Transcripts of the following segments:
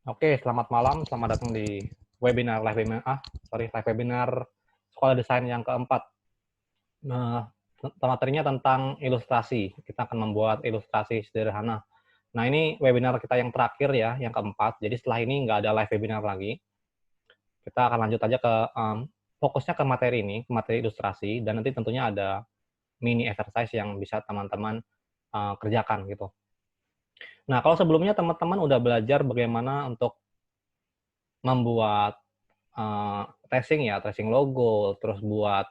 Oke, selamat malam. Selamat datang di live webinar Sekolah Desain yang keempat. Nah, materinya tentang ilustrasi. Kita akan membuat ilustrasi sederhana. Nah, ini webinar kita yang terakhir ya, yang keempat. Jadi setelah ini nggak ada live webinar lagi. Kita akan lanjut aja ke fokusnya ke materi ini, ke materi ilustrasi, dan nanti tentunya ada mini exercise yang bisa teman-teman kerjakan gitu. Nah, kalau sebelumnya teman-teman udah belajar bagaimana untuk membuat tracing ya, tracing logo, terus buat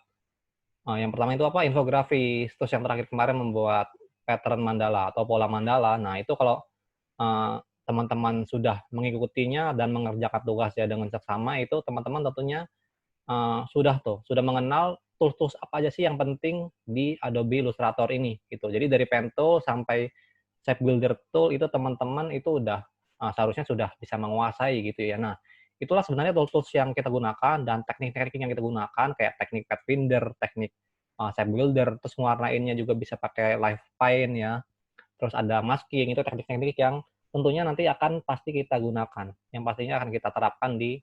yang pertama itu apa, infografis, terus yang terakhir kemarin membuat pattern mandala atau pola mandala. Nah, itu kalau teman-teman sudah mengikutinya dan mengerjakan tugasnya dengan seksama, itu teman-teman tentunya sudah mengenal tools-tools apa aja sih yang penting di Adobe Illustrator ini, gitu. Jadi dari pen tool sampai shape builder tool itu teman-teman itu udah seharusnya sudah bisa menguasai gitu ya. Nah, itulah sebenarnya tools-tools yang kita gunakan dan teknik-teknik yang kita gunakan kayak teknik Pathfinder, teknik shape builder, terus ngewarnainnya juga bisa pakai Live Paint ya. Terus ada masking, itu teknik-teknik yang tentunya nanti akan pasti kita gunakan, yang pastinya akan kita terapkan di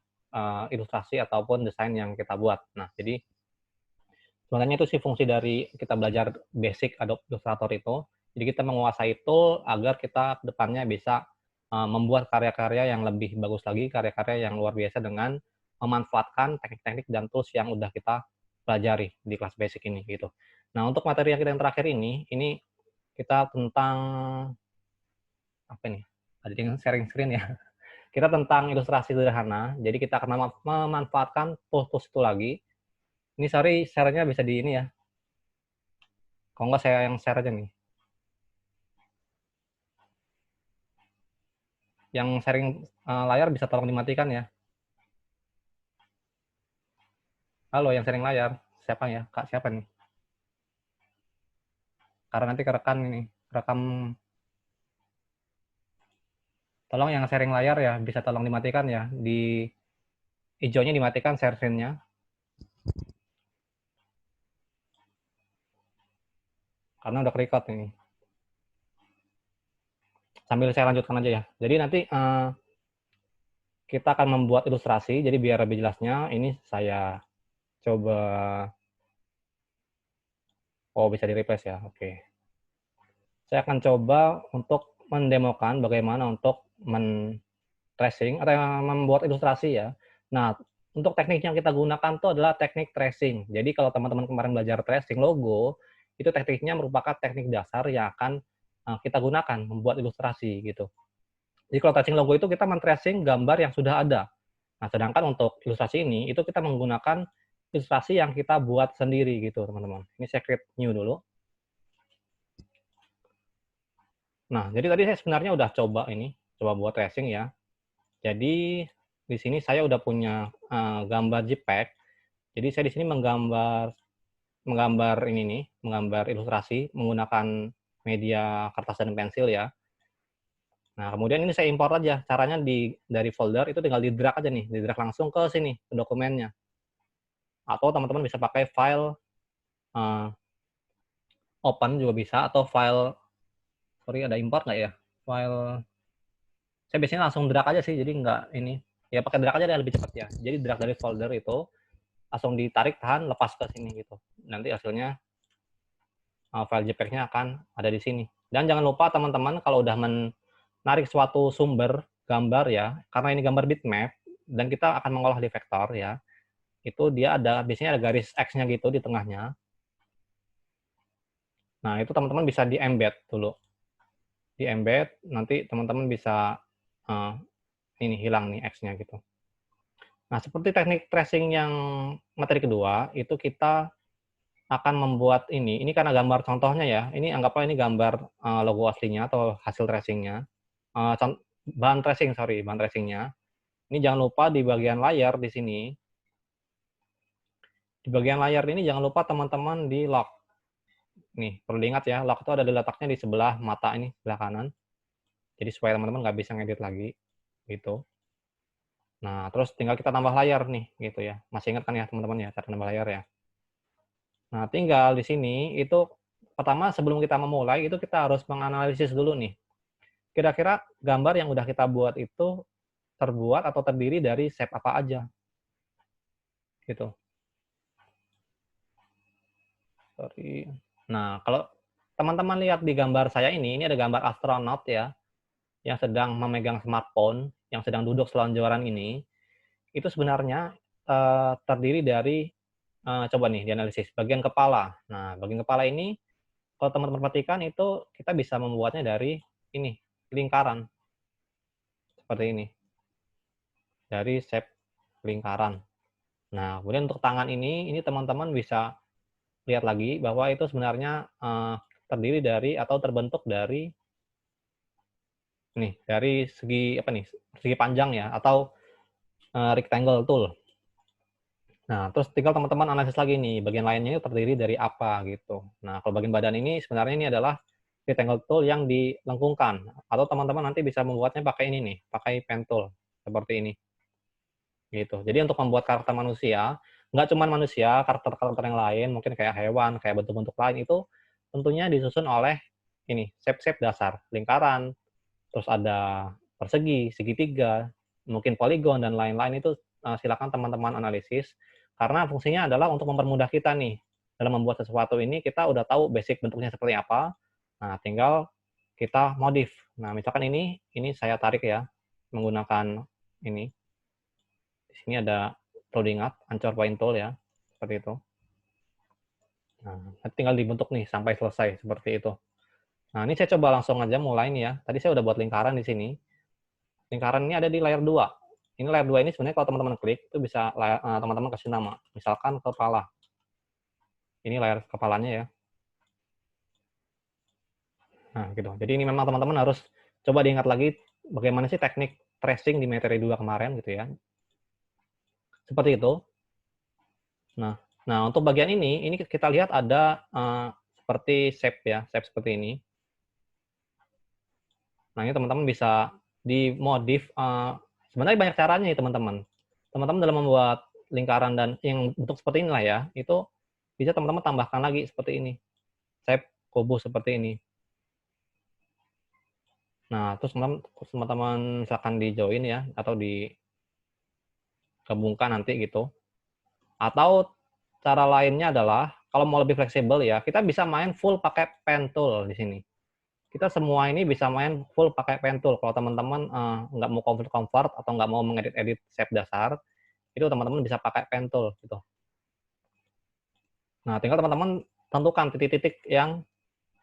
ilustrasi ataupun desain yang kita buat. Nah, jadi sebenarnya itu sih fungsi dari kita belajar basic Adobe Illustrator itu. Jadi kita menguasai tool agar kita ke depannya bisa membuat karya-karya yang lebih bagus lagi, karya-karya yang luar biasa dengan memanfaatkan teknik-teknik dan tools yang udah kita pelajari di kelas basic ini gitu. Nah, untuk materi yang kita yang terakhir ini kita tentang apa nih? Ada yang sharing screen ya. Kita tentang ilustrasi sederhana. Jadi kita akan memanfaatkan tools-tools itu lagi. Ini sorry, share-nya bisa di ini ya. Kalau nggak saya yang share aja nih. Yang sharing layar bisa tolong dimatikan ya. Halo, yang sharing layar. Siapa ya? Kak, siapa nih? Karena nanti kerekam ini. Rekam. Tolong yang sharing layar ya, bisa tolong dimatikan ya. Di hijaunya dimatikan share screen-nya. Karena udah record ini. Sambil saya lanjutkan aja ya. Jadi nanti kita akan membuat ilustrasi. Jadi biar lebih jelasnya, ini saya coba. Oh, bisa di-replace ya. Oke. Saya akan coba untuk mendemokan bagaimana untuk tracing atau membuat ilustrasi ya. Nah, untuk teknik yang kita gunakan itu adalah teknik tracing. Jadi kalau teman-teman kemarin belajar tracing logo, itu tekniknya merupakan teknik dasar yang akan kita gunakan membuat ilustrasi gitu. Jadi kalau tracing logo itu kita men-tracing gambar yang sudah ada. Nah, sedangkan untuk ilustrasi ini itu kita menggunakan ilustrasi yang kita buat sendiri gitu, teman-teman. Ini saya create new dulu. Nah, jadi tadi saya sebenarnya udah coba buat tracing ya. Jadi di sini saya udah punya gambar JPEG. Jadi saya di sini menggambar ini nih, menggambar ilustrasi menggunakan media kertas dan pensil ya. Nah, kemudian ini saya import aja. Caranya dari folder itu tinggal di drag aja nih, di drag langsung ke sini, ke dokumennya. Atau teman-teman bisa pakai file uh, open juga bisa, atau file, sorry ada import nggak ya? File, saya biasanya langsung drag aja sih, jadi nggak ini. Ya pakai drag aja deh, lebih cepat ya. Jadi drag dari folder itu, langsung ditarik, tahan, lepas ke sini gitu. Nanti hasilnya file JPEG-nya akan ada di sini. Dan jangan lupa teman-teman kalau udah menarik suatu sumber gambar ya, karena ini gambar bitmap dan kita akan mengolah di vektor ya, itu dia biasanya ada garis X-nya gitu di tengahnya. Nah, itu teman-teman bisa di-embed dulu. Di-embed, nanti teman-teman bisa ini hilang nih X-nya gitu. Nah, seperti teknik tracing yang materi kedua, itu kita akan membuat ini karena gambar contohnya ya, ini anggaplah ini gambar logo aslinya atau hasil tracingnya, bahan tracingnya. Ini jangan lupa di bagian layar di sini, di bagian layar ini jangan lupa teman-teman di lock. Nih, perlu diingat ya, lock itu ada letaknya di sebelah mata ini, sebelah kanan. Jadi supaya teman-teman nggak bisa ngedit lagi, gitu. Nah, terus tinggal kita tambah layar nih, gitu ya. Masih ingat kan ya teman-teman ya, cara tambah layar ya. Nah, tinggal di sini itu pertama sebelum kita memulai itu kita harus menganalisis dulu nih. Kira-kira gambar yang udah kita buat itu terbuat atau terdiri dari shape apa aja. Gitu. Sorry. Nah, kalau teman-teman lihat di gambar saya ini ada gambar astronot ya, yang sedang memegang smartphone, yang sedang duduk selonjoran ini, itu sebenarnya terdiri dari, coba nih dianalisis, bagian kepala. Nah, bagian kepala ini kalau teman-teman perhatikan itu kita bisa membuatnya dari ini, lingkaran, seperti ini, dari shape lingkaran. Nah, kemudian untuk tangan ini teman-teman bisa lihat lagi bahwa itu sebenarnya, terdiri dari atau terbentuk dari nih, dari segi apa nih, segi panjang ya atau, rectangle tool. Nah, terus tinggal teman-teman analisis lagi nih, bagian lainnya itu terdiri dari apa gitu. Nah, kalau bagian badan ini sebenarnya ini adalah rectangle tool yang dilengkungkan atau teman-teman nanti bisa membuatnya pakai ini nih, pakai pen tool seperti ini, gitu. Jadi untuk membuat karakter manusia, nggak cuma manusia, karakter-karakter yang lain, mungkin kayak hewan, kayak bentuk-bentuk lain itu tentunya disusun oleh ini, shape-shape dasar, lingkaran, terus ada persegi, segitiga, mungkin poligon dan lain-lain itu, silakan teman-teman analisis, karena fungsinya adalah untuk mempermudah kita nih, dalam membuat sesuatu ini kita udah tahu basic bentuknya seperti apa, nah tinggal kita modif. Nah misalkan ini saya tarik ya, menggunakan ini, di sini ada perlu diingat Anchor Point Tool ya, seperti itu. Nah, tinggal dibentuk nih sampai selesai seperti itu. Nah, ini saya coba langsung aja mulai nih ya. Tadi saya udah buat lingkaran di sini. Lingkaran ini ada di layar 2. Ini layar 2 ini sebenarnya kalau teman-teman klik, itu bisa teman-teman kasih nama. Misalkan kepala. Ini layar kepalanya ya. Nah, gitu. Jadi ini memang teman-teman harus coba diingat lagi bagaimana sih teknik tracing di materi 2 kemarin gitu ya. Seperti itu. Nah, untuk bagian ini kita lihat ada seperti shape ya, shape seperti ini. Nah, ini teman-teman bisa dimodif, sebenarnya banyak caranya nih teman-teman. Teman-teman dalam membuat lingkaran dan yang bentuk seperti inilah ya, itu bisa teman-teman tambahkan lagi seperti ini, shape kubus seperti ini. Nah, terus teman-teman misalkan di-join ya, atau digabungkan nanti gitu. Atau cara lainnya adalah, kalau mau lebih fleksibel ya, kita bisa main full pakai pen tool di sini. Kita semua ini bisa main full pakai pen tool. Kalau teman-teman nggak mau comfort atau nggak mau mengedit-edit shape dasar, itu teman-teman bisa pakai pen tool gitu. Nah, tinggal teman-teman tentukan titik-titik yang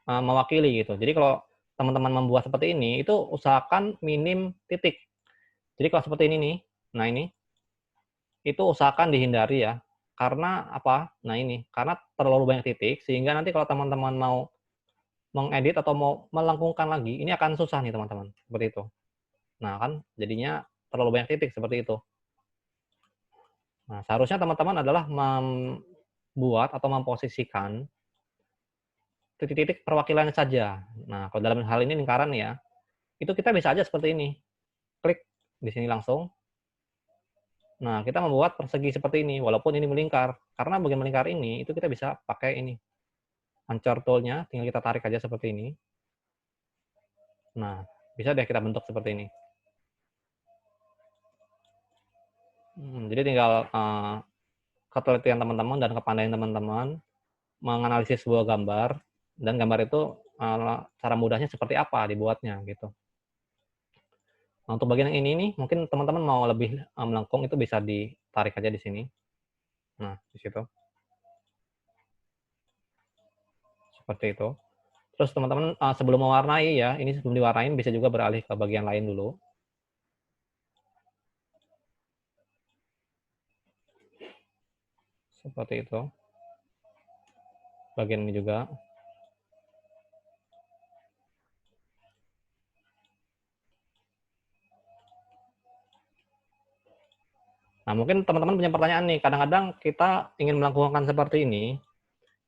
mewakili gitu. Jadi kalau teman-teman membuat seperti ini, itu usahakan minim titik. Jadi kalau seperti ini nih, nah ini, itu usahakan dihindari ya. Karena apa? Nah ini, karena terlalu banyak titik, sehingga nanti kalau teman-teman mau mengedit atau mau melengkungkan lagi, ini akan susah nih teman-teman, seperti itu. Nah kan, jadinya terlalu banyak titik seperti itu. Nah, seharusnya teman-teman adalah membuat atau memposisikan titik-titik perwakilannya saja. Nah, kalau dalam hal ini lingkaran ya, itu kita bisa aja seperti ini. Klik di sini langsung. Nah, kita membuat persegi seperti ini, walaupun ini melingkar. Karena bagian melingkar ini, itu kita bisa pakai ini. Ancor tool-nya, tinggal kita tarik aja seperti ini. Nah, bisa deh kita bentuk seperti ini. Jadi tinggal ketelitian teman-teman dan kepandaian teman-teman menganalisis sebuah gambar, dan gambar itu cara mudahnya seperti apa dibuatnya, gitu. Nah, untuk bagian yang ini nih, mungkin teman-teman mau lebih melengkung, itu bisa ditarik aja di sini. Nah, di situ. Seperti itu. Terus teman-teman sebelum mewarnai ya, ini sebelum diwarnain bisa juga beralih ke bagian lain dulu. Seperti itu. Bagian ini juga. Nah, mungkin teman-teman punya pertanyaan nih, kadang-kadang kita ingin melengkungkan seperti ini,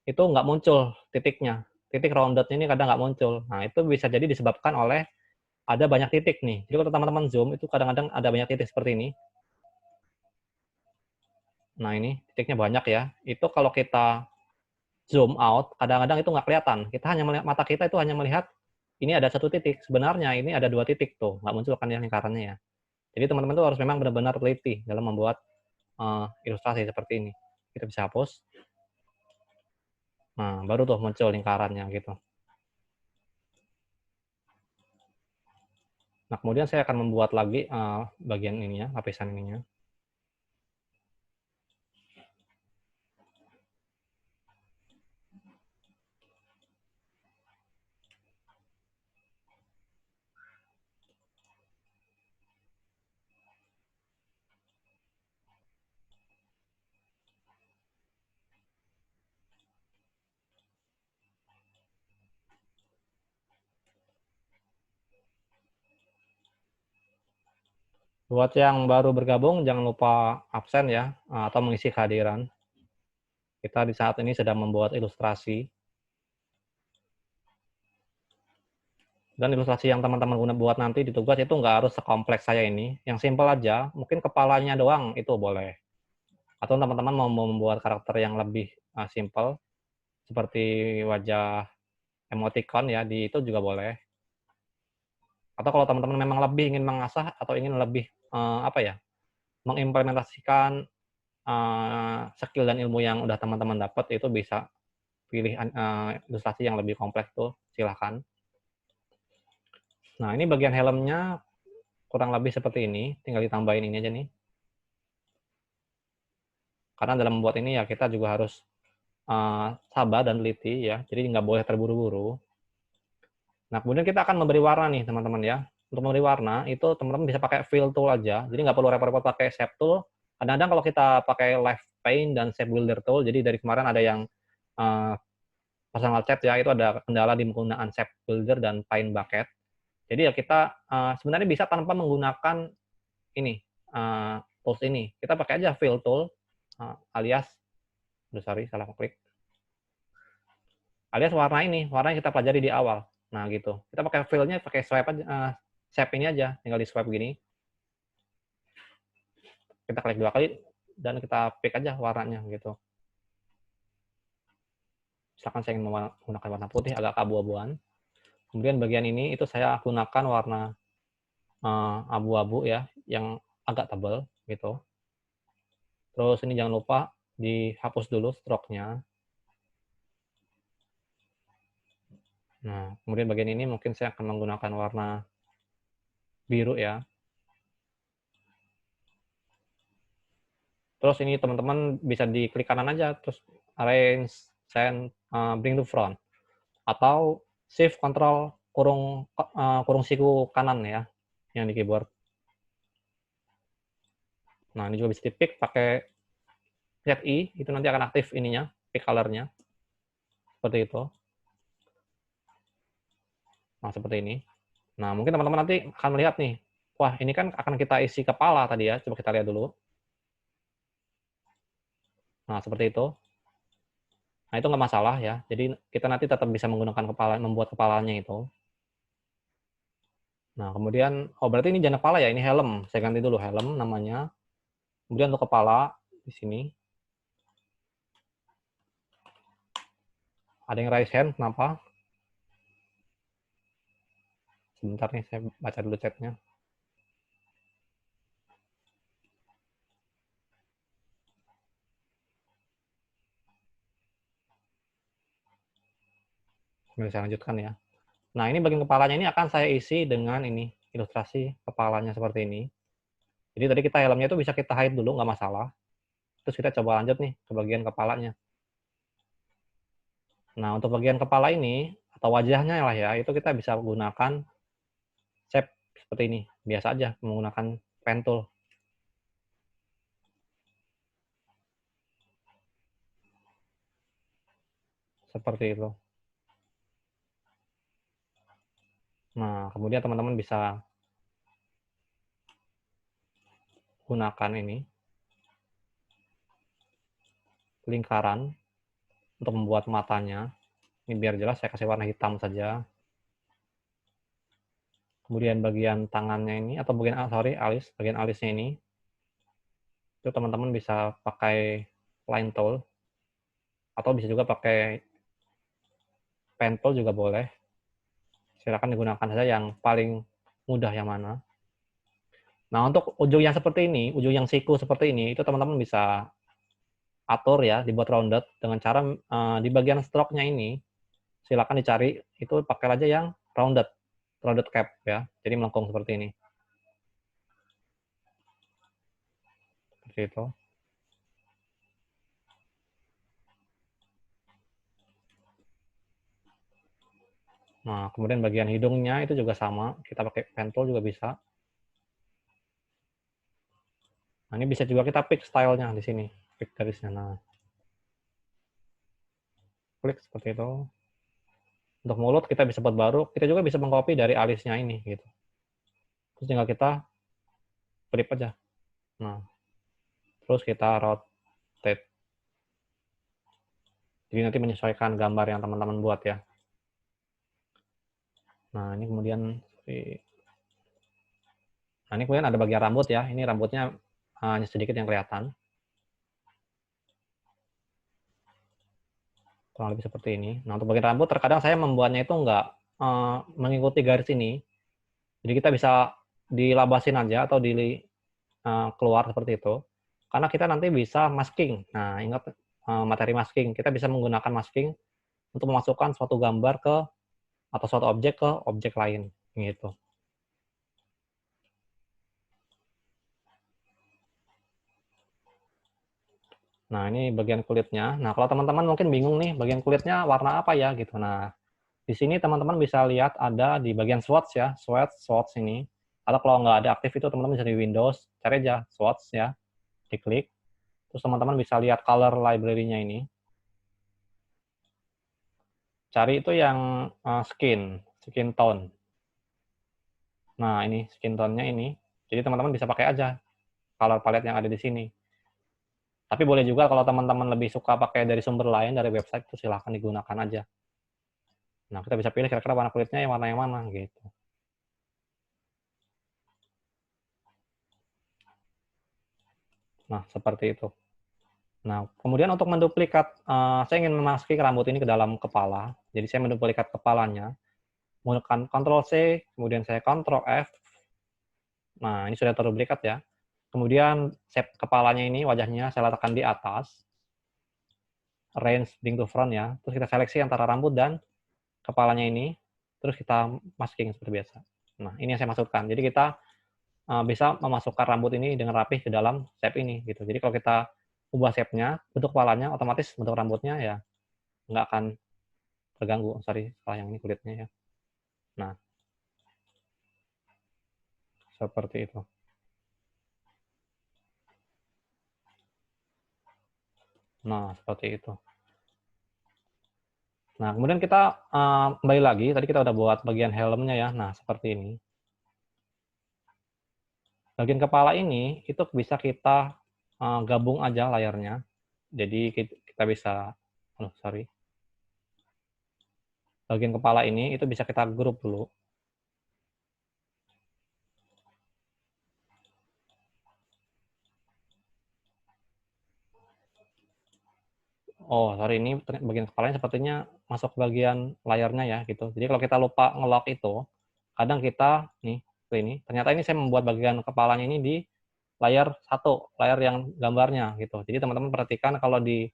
itu nggak muncul titiknya. Titik rounded ini kadang nggak muncul. Nah, itu bisa jadi disebabkan oleh ada banyak titik nih. Jadi kalau teman-teman zoom, itu kadang-kadang ada banyak titik seperti ini. Nah, ini titiknya banyak ya. Itu kalau kita zoom out, kadang-kadang itu nggak kelihatan. Kita hanya melihat, mata kita itu hanya melihat ini ada satu titik. Sebenarnya ini ada dua titik tuh, nggak muncul kan ya lingkarannya ya. Jadi teman-teman tuh harus memang benar-benar teliti dalam membuat ilustrasi seperti ini. Kita bisa hapus. Nah, baru tuh muncul lingkarannya gitu. Nah, kemudian saya akan membuat lagi bagian ininya, lapisan ininya. Buat yang baru bergabung, jangan lupa absen ya, atau mengisi kehadiran. Kita di saat ini sedang membuat ilustrasi. Dan ilustrasi yang teman-teman buat nanti di tugas itu nggak harus sekompleks saya ini. Yang simpel aja, mungkin kepalanya doang itu boleh. Atau teman-teman mau membuat karakter yang lebih simpel, seperti wajah emoticon ya, di itu juga boleh. Atau kalau teman-teman memang lebih ingin mengasah atau ingin lebih apa ya, mengimplementasikan skill dan ilmu yang udah teman-teman dapat, itu bisa pilih ilustrasi yang lebih kompleks tuh, silahkan. Nah, ini bagian helmnya kurang lebih seperti ini, tinggal ditambahin ini aja nih. Karena dalam membuat ini ya kita juga harus sabar dan teliti ya, jadi nggak boleh terburu-buru. Nah, kemudian kita akan memberi warna nih teman-teman ya. Untuk memberi warna itu teman-teman bisa pakai fill tool aja, jadi nggak perlu repot-repot pakai shape tool. Kadang-kadang kalau kita pakai live paint dan shape builder tool, jadi dari kemarin ada yang personal chat ya, itu ada kendala di penggunaan shape builder dan paint bucket. Jadi ya kita sebenarnya bisa tanpa menggunakan ini tools ini. Kita pakai aja fill tool alias, sorry salah klik. Alias warna ini, warna yang kita pelajari di awal. Nah gitu. Kita pakai fill-nya pakai swipe aja, shape ini aja, tinggal di swipe gini. Kita klik 2 kali dan kita pick aja warnanya gitu. Misalkan saya ingin menggunakan warna putih agak keabu-abuan. Kemudian bagian ini itu saya gunakan warna abu-abu ya, yang agak tebal gitu. Terus ini jangan lupa dihapus dulu stroke-nya. Nah, kemudian bagian ini mungkin saya akan menggunakan warna biru ya. Terus ini teman-teman bisa diklik kanan aja, terus arrange, send, bring to front. Atau shift control kurung siku kanan ya, yang di keyboard. Nah, ini juga bisa di-pick pakai Set I, itu nanti akan aktif ininya, pick color-nya. Seperti itu. Nah, seperti ini. Nah, mungkin teman-teman nanti akan melihat nih, wah ini kan akan kita isi kepala tadi ya, coba kita lihat dulu. Nah, seperti itu. Nah, itu nggak masalah ya. Jadi kita nanti tetap bisa menggunakan kepala, membuat kepalanya itu. Nah, kemudian, oh berarti ini jangan kepala ya, ini helm. Saya ganti dulu helm namanya. Kemudian untuk kepala, di sini. Ada yang raise hand, kenapa? Sebentar nih, saya baca dulu chatnya. Saya lanjutkan ya. Nah, ini bagian kepalanya ini akan saya isi dengan ini, ilustrasi kepalanya seperti ini. Jadi tadi kita helmnya itu bisa kita hide dulu, nggak masalah. Terus kita coba lanjut nih ke bagian kepalanya. Nah, untuk bagian kepala ini, atau wajahnya lah ya, itu kita bisa gunakan shape seperti ini. Biasa aja menggunakan pen tool. Seperti itu. Nah, kemudian teman-teman bisa gunakan ini, lingkaran, untuk membuat matanya. Ini biar jelas saya kasih warna hitam saja. Kemudian bagian tangannya ini, atau bagian, alis, bagian alisnya ini, itu teman-teman bisa pakai line tool, atau bisa juga pakai pen tool juga boleh. Silakan digunakan saja yang paling mudah yang mana. Nah, untuk ujung yang seperti ini, ujung yang siku seperti ini, itu teman-teman bisa atur ya, dibuat rounded dengan cara di bagian stroke-nya ini, silakan dicari itu pakai aja yang rounded, rounded cap ya. Jadi melengkung seperti ini. Seperti itu. Nah, kemudian bagian hidungnya itu juga sama, kita pakai pen tool juga bisa. Nah, ini bisa juga kita pick stylenya di sini, pick garisnya. Nah, klik seperti itu. Untuk mulut kita bisa buat baru, kita juga bisa mengcopy dari alisnya ini gitu. Terus tinggal kita flip aja. Nah, terus kita rotate. Jadi nanti menyesuaikan gambar yang teman-teman buat ya. Nah, ini kemudian ada bagian rambut ya. Ini rambutnya hanya sedikit yang kelihatan. Kurang lebih seperti ini. Nah, untuk bagian rambut terkadang saya membuatnya itu nggak mengikuti garis ini. Jadi kita bisa dilabasin aja atau keluar seperti itu. Karena kita nanti bisa masking. Nah, ingat materi masking. Kita bisa menggunakan masking untuk memasukkan suatu gambar ke atau suatu objek ke objek lain gitu. Nah, ini bagian kulitnya. Nah, kalau teman-teman mungkin bingung nih, bagian kulitnya warna apa ya gitu. Nah, di sini teman-teman bisa lihat ada di bagian swatch ya, swatch ini. Atau kalau nggak ada aktif itu teman-teman bisa di Windows, cari aja swatch ya, diklik. Terus teman-teman bisa lihat color library-nya ini. Cari itu yang skin tone. Nah, ini skin tone-nya ini. Jadi teman-teman bisa pakai aja color palette yang ada di sini. Tapi boleh juga kalau teman-teman lebih suka pakai dari sumber lain, dari website, itu silahkan digunakan aja. Nah, kita bisa pilih kira-kira warna kulitnya yang mana gitu. Nah, seperti itu. Nah, kemudian untuk menduplikat, saya ingin memasukkan rambut ini ke dalam kepala. Jadi saya menduplikat kepalanya, menggunakan Ctrl C, kemudian saya Ctrl F. Nah, ini sudah terduplikat ya. Kemudian shape kepalanya ini, wajahnya saya letakkan di atas. Range bring to front ya. Terus kita seleksi antara rambut dan kepalanya ini. Terus kita masking seperti biasa. Nah, ini yang saya maksudkan. Jadi kita bisa memasukkan rambut ini dengan rapih ke dalam shape ini gitu. Jadi kalau kita ubah shape-nya, bentuk kepalanya, otomatis bentuk rambutnya ya nggak akan terganggu. Sorry, salah yang ini kulitnya ya. Nah, seperti itu. Nah, seperti itu. Nah, kemudian kita kembali lagi, tadi kita udah buat bagian helmnya ya. Nah, seperti ini. Bagian kepala ini, itu bisa kita gabung aja layarnya. Jadi kita bisa, sorry. Bagian kepala ini, itu bisa kita grup dulu. Oh, sorry, ini bagian kepalanya sepertinya masuk ke bagian layarnya ya, gitu. Jadi kalau kita lupa nge-lock itu, kadang kita, nih, ini, ternyata ini saya membuat bagian kepalanya ini di layar satu, layar yang gambarnya, gitu. Jadi teman-teman perhatikan kalau di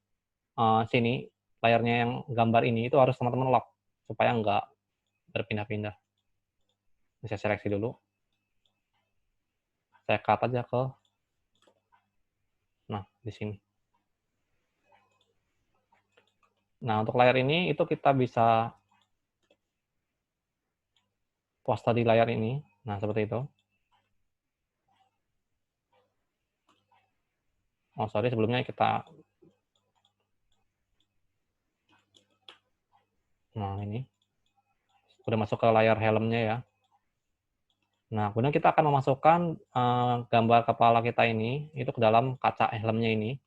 sini, layarnya yang gambar ini, itu harus teman-teman lock, supaya nggak berpindah-pindah. Saya seleksi dulu, saya cut aja ke, nah, di sini. Nah, untuk layar ini, itu kita bisa pose di layar ini. Nah, seperti itu. Oh, sorry, sebelumnya kita, nah ini, udah masuk ke layar helmnya ya. Nah, kemudian kita akan memasukkan gambar kepala kita ini, itu ke dalam kaca helmnya ini,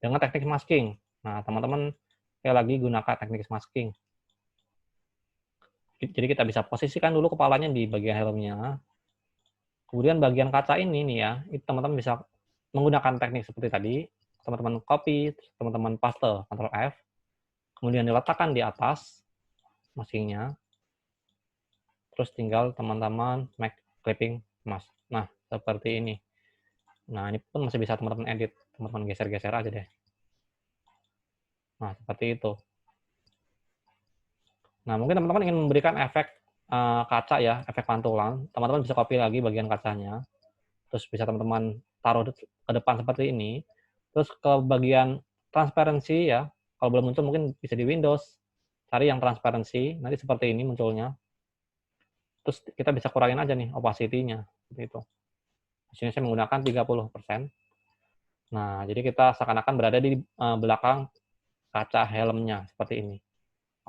dengan teknik masking. Nah, teman-teman, sekali lagi gunakan teknik masking. Jadi kita bisa posisikan dulu kepalanya di bagian helmnya. Kemudian bagian kaca ini nih ya, itu teman-teman bisa menggunakan teknik seperti tadi. Teman-teman copy, teman-teman paste, Ctrl F. Kemudian diletakkan di atas maskingnya. Terus tinggal teman-teman make clipping Mas. Nah, seperti ini. Nah, ini pun masih bisa teman-teman edit, teman-teman geser-geser aja deh. Nah, seperti itu. Nah, mungkin teman-teman ingin memberikan efek kaca ya, efek pantulan. Teman-teman bisa copy lagi bagian kacanya, terus bisa teman-teman taruh ke depan seperti ini. Terus ke bagian transparansi ya, kalau belum muncul mungkin bisa di Windows, cari yang transparansi, nanti seperti ini munculnya. Terus kita bisa kurangin aja nih opacity-nya, seperti itu. Di sini saya menggunakan 30%. Nah, jadi kita seakan-akan berada di belakang kaca helmnya, seperti ini.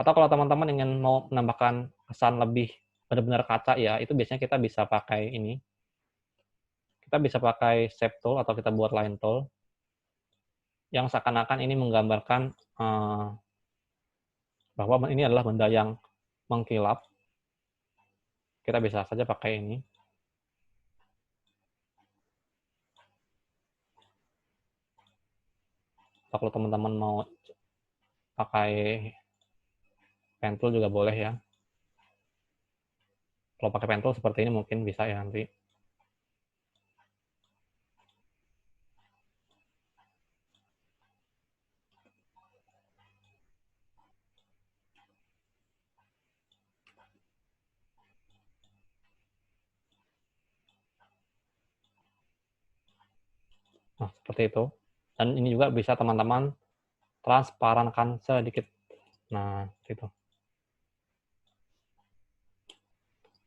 Atau kalau teman-teman ingin mau menambahkan kesan lebih benar-benar kaca ya, itu biasanya kita bisa pakai ini. Kita bisa pakai shape tool atau kita buat line tool yang seakan-akan ini menggambarkan bahwa ini adalah benda yang mengkilap. Kita bisa saja pakai ini. Atau kalau teman-teman mau pakai pen tool juga boleh ya. Kalau pakai pen tool seperti ini mungkin bisa ya nanti. Nah, seperti itu. Dan ini juga bisa teman-teman transparankan sedikit. Nah, gitu.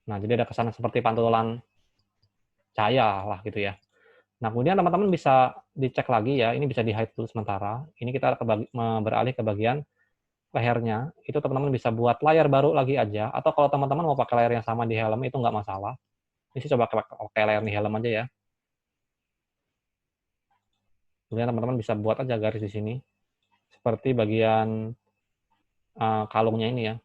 Nah, jadi ada kesan seperti pantulan cahaya lah gitu ya. Nah, kemudian teman-teman bisa dicek lagi ya, ini bisa di-hide dulu sementara. Ini kita beralih ke bagian lehernya, itu teman-teman bisa buat layar baru lagi aja, atau kalau teman-teman mau pakai layar yang sama di helm itu nggak masalah. Ini sih coba pakai layar di helm aja ya. Kemudian teman-teman bisa buat aja garis di sini, seperti bagian kalungnya ini ya.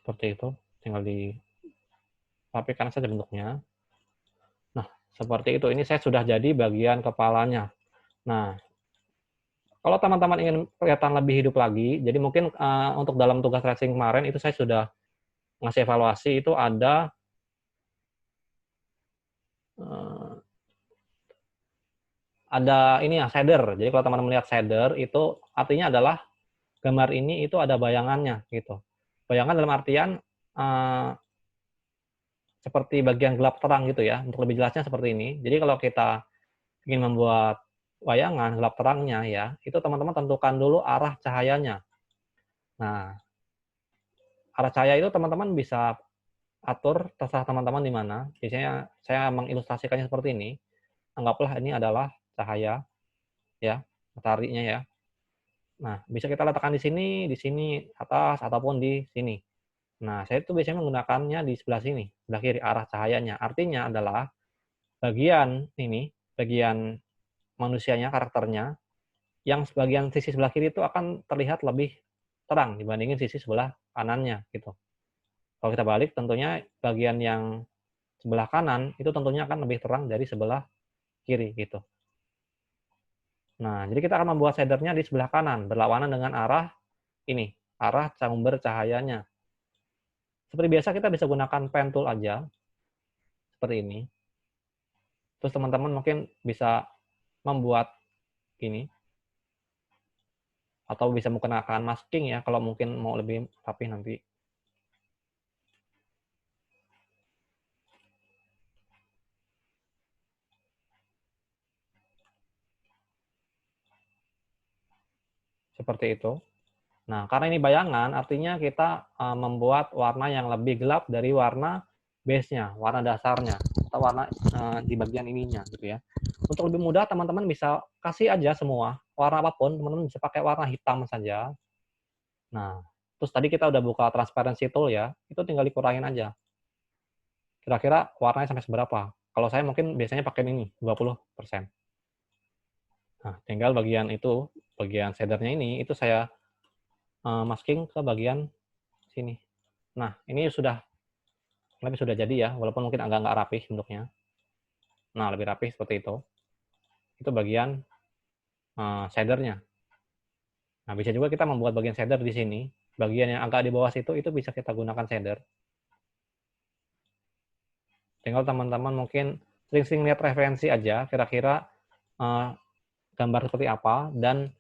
Seperti itu, tinggal dirapikan saja bentuknya. Nah, seperti itu. Ini saya sudah jadi bagian kepalanya. Nah, kalau teman-teman ingin kelihatan lebih hidup lagi, jadi mungkin untuk dalam tugas tracing kemarin itu saya sudah ngasih evaluasi itu uh, ada ini ya shader. Jadi kalau teman-teman melihat shader itu artinya adalah gambar ini itu ada bayangannya gitu. Bayangan dalam artian uh, seperti bagian gelap terang gitu ya. Untuk lebih jelasnya seperti ini. Jadi kalau kita ingin membuat bayangan gelap terangnya ya, itu teman-teman tentukan dulu arah cahayanya. Nah, arah cahaya itu teman-teman bisa atur terserah teman-teman di mana. Biasanya saya mengilustrasikannya seperti ini. Anggaplah ini adalah cahaya ya, mataharinya ya. Nah, bisa kita letakkan di sini atas ataupun di sini. Nah, saya itu biasanya menggunakannya di sebelah sini, sebelah kiri arah cahayanya. Artinya adalah bagian ini, bagian manusianya, karakternya, yang sebagian sisi sebelah kiri itu akan terlihat lebih terang dibandingin sisi sebelah kanannya gitu. Kalau kita balik tentunya bagian yang sebelah kanan itu tentunya akan lebih terang dari sebelah kiri gitu. Nah, jadi kita akan membuat shadernya di sebelah kanan berlawanan dengan arah ini, arah sumber cahayanya. Seperti biasa kita bisa gunakan pen tool aja seperti ini. Terus teman-teman mungkin bisa membuat ini atau bisa menggunakan masking ya kalau mungkin mau lebih rapi nanti. Seperti itu. Nah, karena ini bayangan, artinya kita membuat warna yang lebih gelap dari warna base-nya, warna dasarnya, atau warna di bagian ininya, gitu ya. Untuk lebih mudah, teman-teman bisa kasih aja semua, warna apapun, teman-teman bisa pakai warna hitam saja. Nah, terus tadi kita udah buka transparency tool ya, itu tinggal dikurangin aja. Kira-kira warnanya sampai seberapa. Kalau saya mungkin biasanya pakai ini, 20%. Nah, tinggal bagian itu, bagian shadernya ini, itu saya masking ke bagian sini. Nah, ini sudah jadi ya, walaupun mungkin agak nggak rapih bentuknya. Nah, lebih rapih seperti itu. Itu bagian shadernya. Nah, bisa juga kita membuat bagian shader di sini. Bagian yang agak di bawah situ itu bisa kita gunakan shader. Tinggal teman-teman mungkin sering-sering lihat referensi aja, kira-kira gambar seperti apa, dan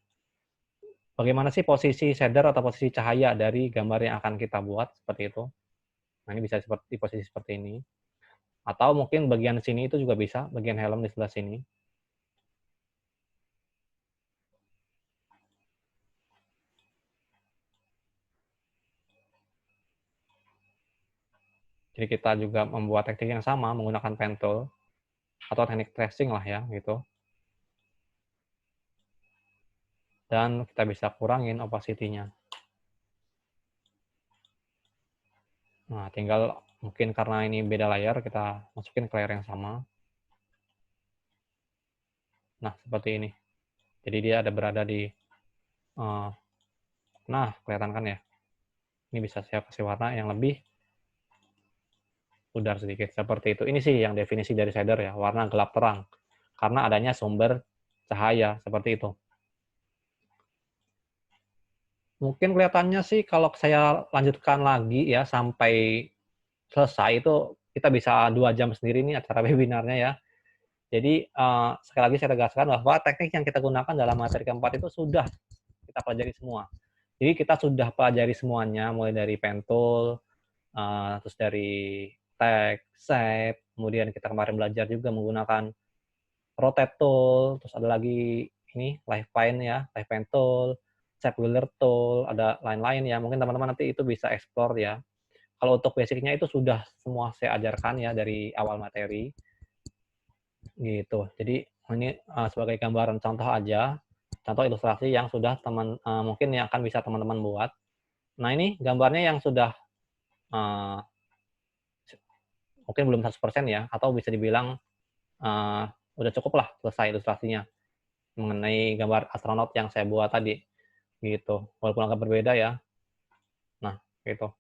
bagaimana sih posisi shader atau posisi cahaya dari gambar yang akan kita buat, seperti itu. Nah, ini bisa seperti posisi seperti ini. Atau mungkin bagian sini itu juga bisa, bagian helm di sebelah sini. Jadi kita juga membuat teknik yang sama menggunakan pen tool atau teknik tracing lah ya, gitu. Dan kita bisa kurangin opacity-nya. Nah, tinggal mungkin karena ini beda layar, kita masukin ke layar yang sama. Nah, seperti ini. Jadi dia ada berada di, nah, kelihatan kan ya? Ini bisa saya kasih warna yang lebih pudar sedikit, seperti itu. Ini sih yang definisi dari shader ya, warna gelap terang. Karena adanya sumber cahaya, seperti itu. Mungkin kelihatannya sih kalau saya lanjutkan lagi ya sampai selesai itu kita bisa 2 jam sendiri nih acara webinarnya ya. Jadi sekali lagi saya tegaskan bahwa teknik yang kita gunakan dalam materi keempat itu sudah kita pelajari semua. Jadi kita sudah pelajari semuanya mulai dari pen tool, terus dari tag, shape, kemudian kita kemarin belajar juga menggunakan rotate tool, terus ada lagi ini live pen ya, live pen tool, shape wheeler tool, ada lain-lain ya. Mungkin teman-teman nanti itu bisa explore ya. Kalau untuk basicnya itu sudah semua saya ajarkan ya dari awal materi gitu. Jadi ini sebagai gambaran contoh aja, contoh ilustrasi yang sudah mungkin yang akan bisa teman-teman buat. Nah ini gambarnya yang sudah uh, mungkin belum 100% ya, atau bisa dibilang uh, udah cukup lah selesai ilustrasinya mengenai gambar astronot yang saya buat tadi gitu. Walaupun agak berbeda ya. Nah gitu.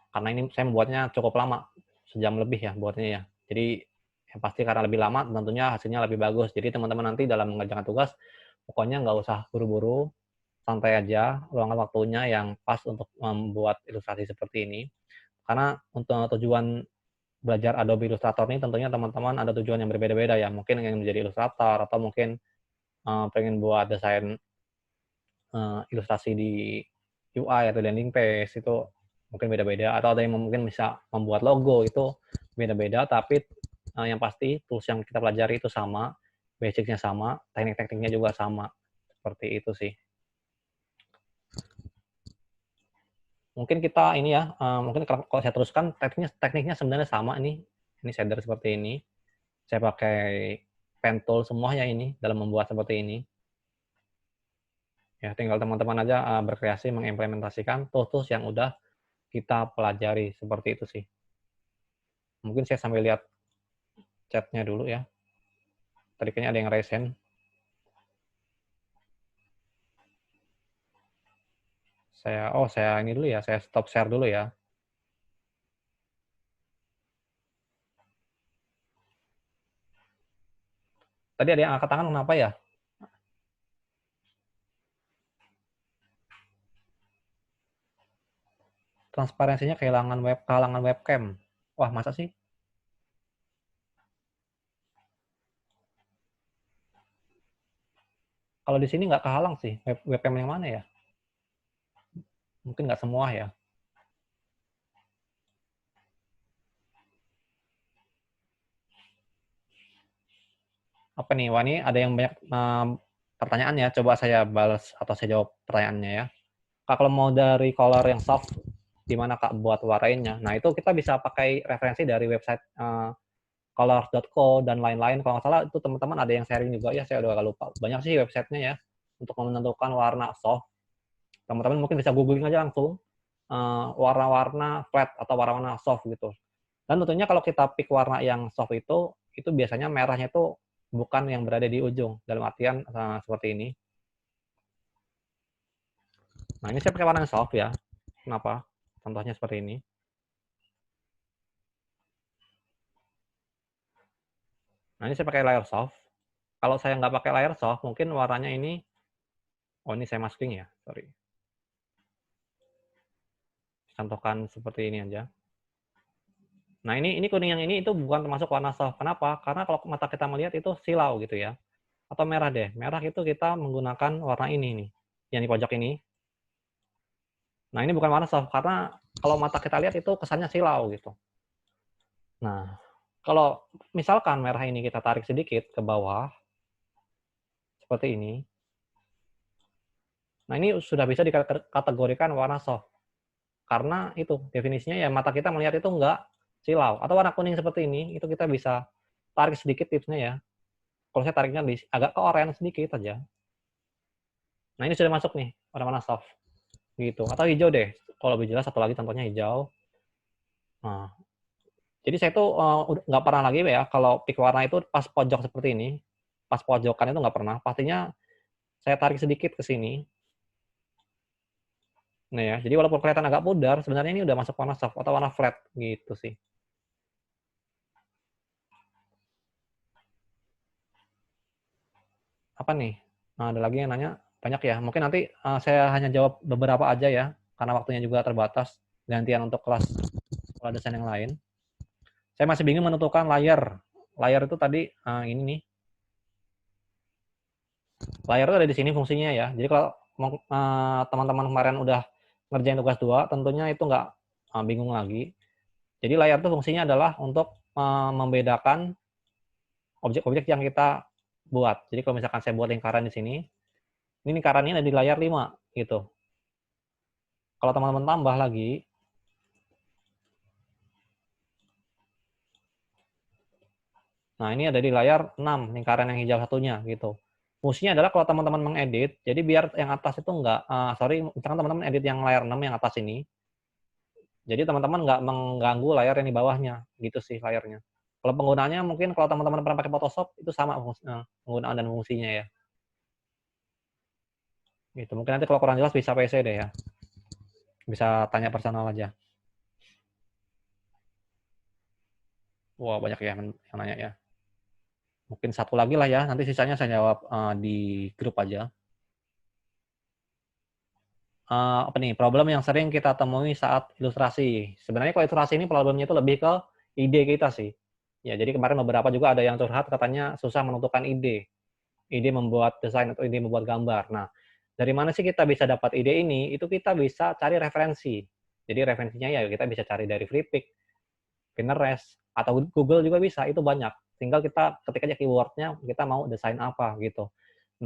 Karena ini saya membuatnya cukup lama, sejam lebih ya buatnya ya. Jadi yang pasti karena lebih lama tentunya hasilnya lebih bagus. Jadi teman-teman nanti dalam mengerjakan tugas pokoknya nggak usah buru-buru, santai aja, luangkan waktunya yang pas untuk membuat ilustrasi seperti ini. Karena untuk tujuan belajar Adobe Illustrator ini tentunya teman-teman ada tujuan yang berbeda-beda ya. Mungkin ingin menjadi ilustrator atau mungkin pengen buat desain ilustrasi di UI atau landing page itu mungkin beda-beda, atau ada yang mungkin bisa membuat logo itu beda-beda, tapi yang pasti tools yang kita pelajari itu sama, basicnya sama, teknik-tekniknya juga sama, seperti itu sih. Mungkin kita ini ya, mungkin kalau saya teruskan tekniknya sebenarnya sama ini shader seperti ini, saya pakai pen tool semua ya ini dalam membuat seperti ini. Ya, tinggal teman-teman aja berkreasi mengimplementasikan tools-tools yang udah kita pelajari, seperti itu sih. Mungkin saya sambil lihat chatnya dulu ya. Tadi kayaknya ada yang raise hand. Saya ini dulu ya, saya stop share dulu ya. Tadi ada yang angkat tangan, kenapa ya? Transparansinya kehalangan webcam. Wah, masa sih? Kalau di sini nggak kehalang sih, webcam yang mana ya? Mungkin nggak semua ya. Apa nih? Wah, ini ada yang banyak pertanyaan ya. Coba saya balas atau saya jawab pertanyaannya ya. Kak, kalau mau dari color yang soft, di mana Kak buat warnanya? Nah, itu kita bisa pakai referensi dari website colors.co dan lain-lain. Kalau nggak salah itu teman-teman ada yang sharing juga ya, saya udah lupa. Banyak sih websitenya ya untuk menentukan warna soft. Teman-teman mungkin bisa googling aja langsung warna-warna flat atau warna-warna soft gitu. Dan tentunya kalau kita pick warna yang soft itu biasanya merahnya itu bukan yang berada di ujung, dalam artian seperti ini. Nah, ini saya pakai warna yang soft ya. Kenapa? Contohnya seperti ini. Nah, ini saya pakai layer soft. Kalau saya nggak pakai layer soft, mungkin warnanya ini, oh ini saya masking ya, sorry. Contohkan seperti ini aja. Nah ini kuning yang ini itu bukan termasuk warna soft. Kenapa? Karena kalau mata kita melihat itu silau gitu ya. Atau merah deh. Merah itu kita menggunakan warna ini nih, yang di pojok ini. Nah ini bukan warna soft karena kalau mata kita lihat itu kesannya silau gitu. Nah kalau misalkan merah ini kita tarik sedikit ke bawah seperti ini. Nah ini sudah bisa dikategorikan warna soft. Karena itu definisinya ya mata kita melihat itu enggak silau. Atau warna kuning seperti ini itu kita bisa tarik sedikit tipsnya ya. Kalau saya tariknya agak ke oranye sedikit aja. Nah ini sudah masuk nih warna-warna soft gitu. Atau hijau deh. Kalau lebih jelas satu lagi contohnya hijau. Nah, jadi saya tuh nggak pernah lagi ya kalau pick warna itu pas pojok seperti ini, pas pojokan itu nggak pernah. Pastinya saya tarik sedikit ke sini. Nah ya, jadi walaupun kelihatan agak pudar, sebenarnya ini udah masuk warna soft atau warna flat gitu sih. Apa nih? Nah, ada lagi yang nanya banyak ya. Mungkin nanti saya hanya jawab beberapa aja ya, karena waktunya juga terbatas. Gantian untuk kelas sekolah desain yang lain. Saya masih bingung menentukan layar. Layar itu tadi ini nih. Layar itu ada di sini fungsinya ya. Jadi kalau teman-teman kemarin udah ngerjain tugas 2, tentunya itu nggak bingung lagi. Jadi layar itu fungsinya adalah untuk membedakan objek-objek yang kita buat. Jadi kalau misalkan saya buat lingkaran di sini, ini lingkarannya ada di layar 5 gitu. Kalau teman-teman tambah lagi, nah ini ada di layar 6, lingkaran yang hijau satunya gitu. Fungsinya adalah kalau teman-teman mengedit, jadi biar yang atas itu enggak, sorry, misalkan teman-teman edit yang layar 6 yang atas ini, jadi teman-teman nggak mengganggu layar yang di bawahnya, gitu sih layarnya. Kalau penggunaannya mungkin kalau teman-teman pernah pakai Photoshop, itu sama penggunaan dan fungsinya ya. Gitu. Mungkin nanti kalau kurang jelas bisa PC deh ya. Bisa tanya personal aja. Wah, banyak ya yang nanya ya. Mungkin satu lagi lah ya, nanti sisanya saya jawab di grup aja. Apa nih, problem yang sering kita temui saat ilustrasi. Sebenarnya kalau ilustrasi ini problemnya itu lebih ke ide kita sih. Ya, jadi kemarin beberapa juga ada yang curhat katanya susah menentukan ide membuat desain atau ide membuat gambar. Nah, dari mana sih kita bisa dapat ide ini? Itu kita bisa cari referensi. Jadi referensinya ya kita bisa cari dari Flickr, Pinterest, atau Google juga bisa, itu banyak. Tinggal kita ketik aja keyword-nya, kita mau desain apa gitu.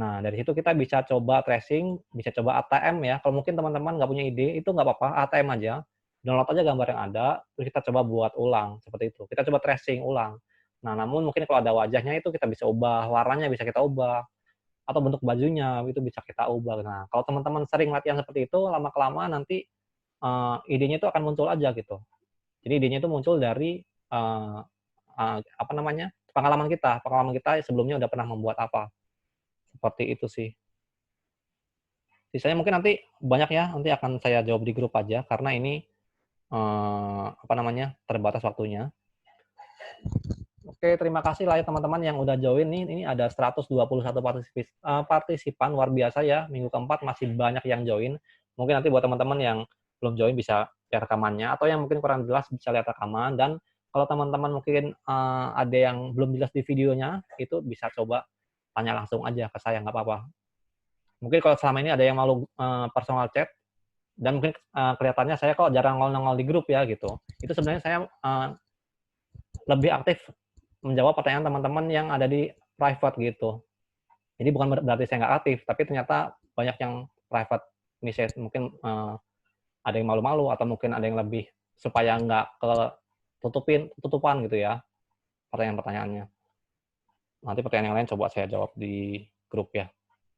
Nah, dari situ kita bisa coba tracing, bisa coba ATM ya. Kalau mungkin teman-teman nggak punya ide, itu nggak apa-apa, ATM aja. Download aja gambar yang ada, terus kita coba buat ulang, seperti itu. Kita coba tracing ulang. Nah, namun mungkin kalau ada wajahnya itu kita bisa ubah, warnanya bisa kita ubah, atau bentuk bajunya itu bisa kita ubah. Nah, kalau teman-teman sering latihan seperti itu, lama-kelamaan nanti idenya itu akan muncul aja gitu. Jadi idenya itu muncul dari apa namanya, pengalaman kita sebelumnya udah pernah membuat apa. Seperti itu sih. Sisanya mungkin nanti banyak ya, nanti akan saya jawab di grup aja karena ini apa namanya, terbatas waktunya. Oke, terima kasih lah ya teman-teman yang udah join nih. Ini ada 121 partisipan, luar biasa ya. Minggu keempat masih banyak yang join. Mungkin nanti buat teman-teman yang belum join bisa lihat rekamannya, atau yang mungkin kurang jelas bisa lihat rekaman. Dan kalau teman-teman mungkin ada yang belum jelas di videonya, itu bisa coba tanya langsung aja ke saya, nggak apa-apa. Mungkin kalau selama ini ada yang malu personal chat, dan mungkin kelihatannya saya kok jarang nongol di grup ya gitu. Itu sebenarnya saya lebih aktif menjawab pertanyaan teman-teman yang ada di private gitu. Jadi bukan berarti saya nggak aktif, tapi ternyata banyak yang private message. Mungkin ada yang malu-malu atau mungkin ada yang lebih supaya nggak tutupan gitu ya pertanyaan-pertanyaannya. Nanti pertanyaan yang lain coba saya jawab di grup ya.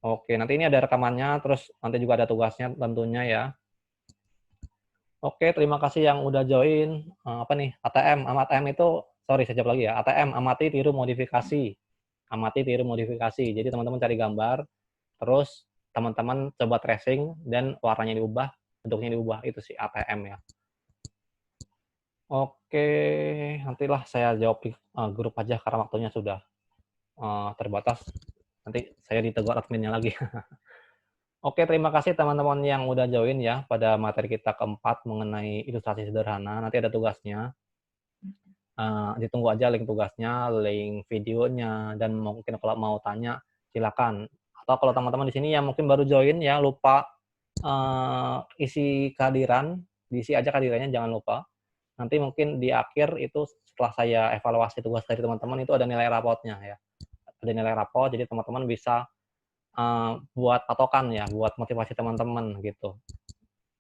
Oke, nanti ini ada rekamannya, terus nanti juga ada tugasnya tentunya ya. Oke, terima kasih yang udah join. Apa nih? ATM. ATM itu, sorry saya jawab lagi ya. ATM, amati, tiru, modifikasi. Amati, tiru, modifikasi. Jadi teman-teman cari gambar, terus teman-teman coba tracing, dan warnanya diubah, bentuknya diubah. Itu sih ATM ya. Oke, nantilah saya jawab di grup aja karena waktunya sudah terbatas. Nanti saya ditegur adminnya lagi. Oke, terima kasih teman-teman yang udah join ya pada materi kita keempat mengenai ilustrasi sederhana. Nanti ada tugasnya. Ditunggu aja link tugasnya, link videonya, dan mungkin kalau mau tanya silakan. Atau kalau teman-teman di sini yang mungkin baru join ya lupa isi kehadiran, diisi aja kehadirannya jangan lupa. Nanti mungkin di akhir itu setelah saya evaluasi tugas dari teman-teman itu ada nilai rapotnya ya. Ada nilai rapot, jadi teman-teman bisa buat patokan ya, buat motivasi teman-teman gitu.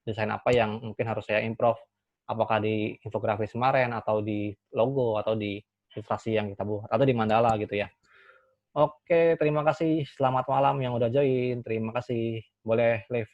Desain apa yang mungkin harus saya improve, apakah di infografis kemarin, atau di logo, atau di ilustrasi yang kita buat, atau di mandala gitu ya. Oke, terima kasih. Selamat malam yang udah join. Terima kasih. Boleh leave.